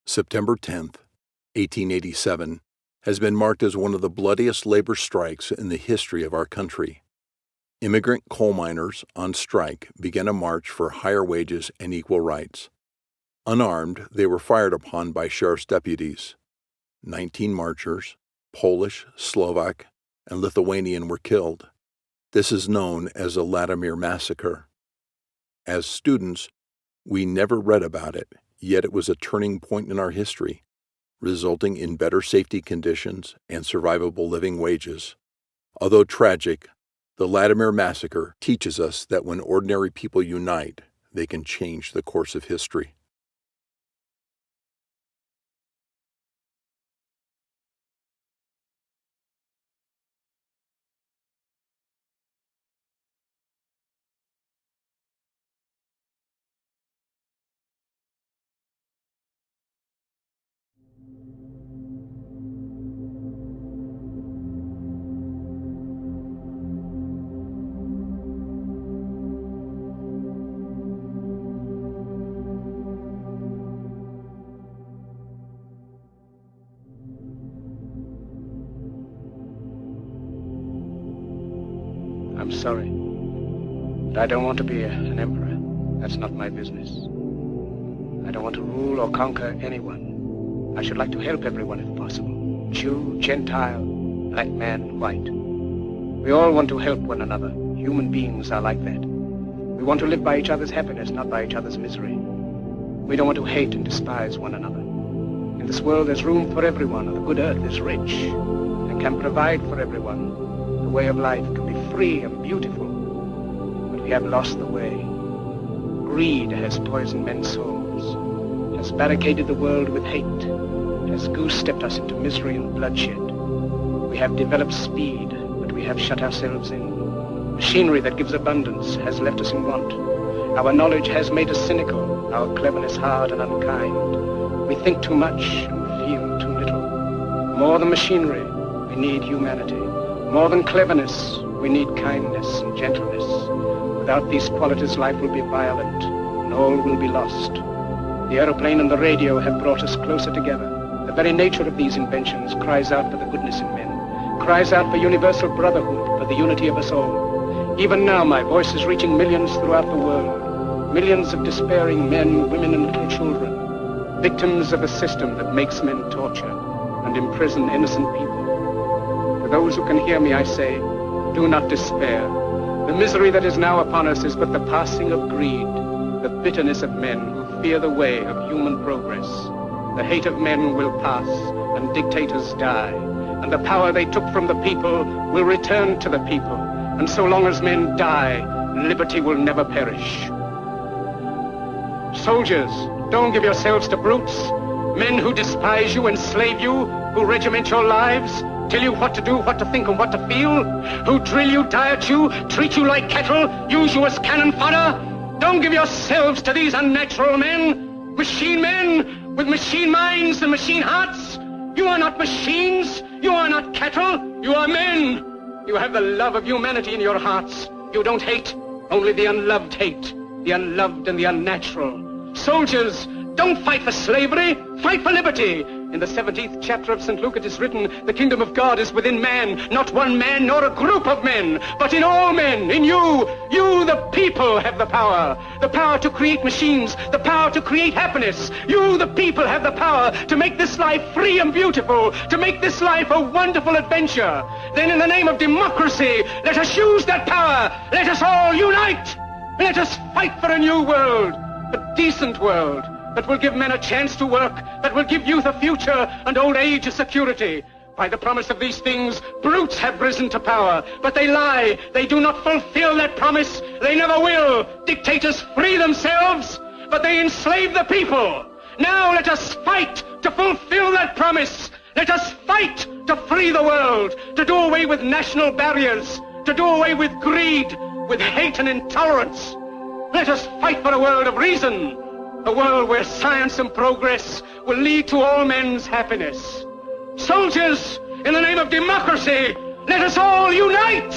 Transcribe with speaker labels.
Speaker 1: September 10th, 1887, has been marked as one of the bloodiest labor strikes in the history of our country. Immigrant coal miners on strike began a march for higher wages and equal rights. Unarmed, they were fired upon by sheriff's deputies. 19 marchers, Polish, Slovak, and Lithuanian, were killed. This is known as the Latimer Massacre. As students, we never read about it, yet it was a turning point in our history, resulting in better safety conditions and survivable living wages. Although tragic, the Latimer Massacre teaches us that when ordinary people unite, they can change the course of history.
Speaker 2: I'm sorry, but I don't want to be an emperor. That's not my business. I don't want to rule or conquer anyone. I should like to help everyone if possible. Jew, Gentile, black man, white. We all want to help one another. Human beings are like that. We want to live by each other's happiness, not by each other's misery. We don't want to hate and despise one another. In this world there's room for everyone, and the good earth is rich and can provide for everyone. The way of life can be free and beautiful, but we have lost the way. Greed has poisoned men's souls, has barricaded the world with hate, has goose-stepped us into misery and bloodshed. We have developed speed, but we have shut ourselves in. Machinery that gives abundance has left us in want. Our knowledge has made us cynical, our cleverness hard and unkind. We think too much and feel too little. More than machinery, we need humanity. More than cleverness, we need kindness and gentleness. Without these qualities, life will be violent, and all will be lost. The aeroplane and the radio have brought us closer together. The very nature of these inventions cries out for the goodness in men, cries out for universal brotherhood, for the unity of us all. Even now, my voice is reaching millions throughout the world, millions of despairing men, women, and little children, victims of a system that makes men torture and imprison innocent people. To those who can hear me, I say, do not despair. The misery that is now upon us is but the passing of greed, the bitterness of men who fear the way of human progress. The hate of men will pass, and dictators die, and the power they took from the people will return to the people. And so long as men die, liberty will never perish. Soldiers, don't give yourselves to brutes, men who despise you, enslave you, who regiment your lives, tell you what to do, what to think, and what to feel, who drill you, diet you, treat you like cattle, use you as cannon fodder. Don't give yourselves to these unnatural men with machine minds and machine hearts. You are not machines, you are not cattle, you are men. You have the love of humanity in your hearts. You don't hate, only the unloved hate, the unloved and the unnatural. Soldiers, don't fight for slavery, fight for liberty. In the 17th chapter of St. Luke it is written, the kingdom of God is within man, not one man nor a group of men, but in all men, in you. You, the people, have the power to create machines, the power to create happiness. You, the people, have the power to make this life free and beautiful, to make this life a wonderful adventure. Then in the name of democracy, let us use that power. Let us all unite. Let us fight for a new world, a decent world, that will give men a chance to work, that will give youth a future and old age a security. By the promise of these things, brutes have risen to power, but they lie. They do not fulfill that promise. They never will. Dictators free themselves, but they enslave the people. Now let us fight to fulfill that promise. Let us fight to free the world, to do away with national barriers, to do away with greed, with hate and intolerance. Let us fight for a world of reason, a world where science and progress will lead to all men's happiness. Soldiers, in the name of democracy, let us all unite!